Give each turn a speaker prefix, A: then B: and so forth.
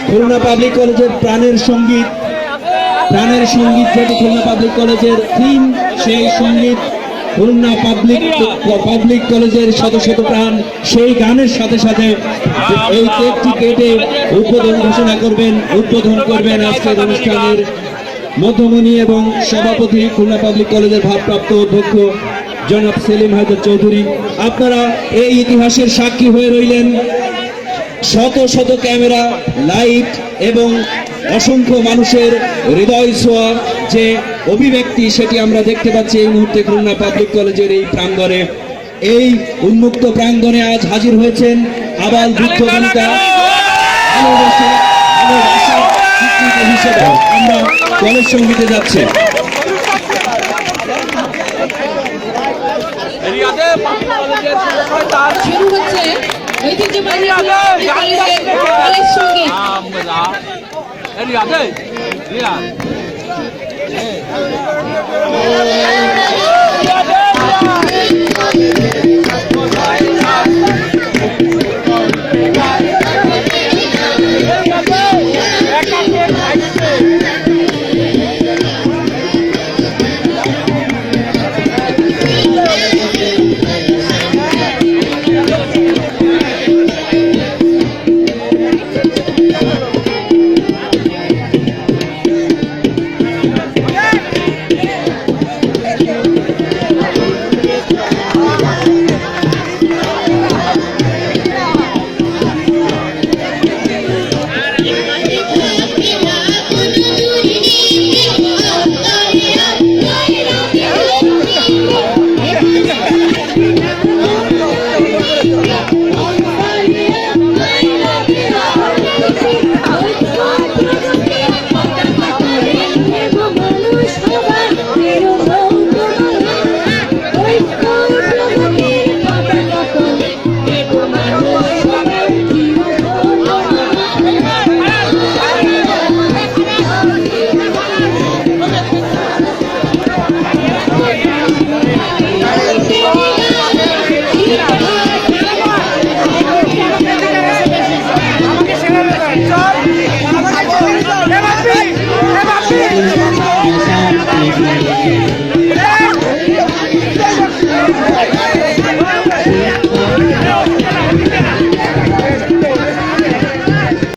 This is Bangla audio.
A: খুলনা পাবলিক কলেজের প্রাণের সঙ্গীত যেটি খুলনা পাবলিক কলেজের থিম, সেই সঙ্গীত খুলনা পাবলিক কলেজের শত শত প্রাণ, সেই গানের সাথে সাথে এই কেকটি কেটে উদ্বোধন করবেন আজকের অনুষ্ঠানের মধ্যমণি এবং সভাপতি খুলনা পাবলিক কলেজের ভারপ্রাপ্ত অধ্যক্ষ জনাব সেলিম হায়দার চৌধুরী। আপনারা এই ইতিহাসের সাক্ষী হয়ে রইলেন। শত শত ক্যামেরা, লাইট এবং অসংখ্য মানুষের হৃদয় ছোঁয়া যে অভিব্যক্তি, সেটি আমরা দেখতে পাচ্ছি এই মুহূর্তে খুলনা পাবলিক কলেজের এই প্রাঙ্গণে। এই উন্মুক্ত প্রাঙ্গণে আজ হাজির হয়েছেন আবাল বৃদ্ধ বনিতা। হিসেবে আমরা কলেজ সঙ্গীতে যাচ্ছে।
B: শুরু হচ্ছে ঐতিহ্যবাহী কলেজ সঙ্গীত।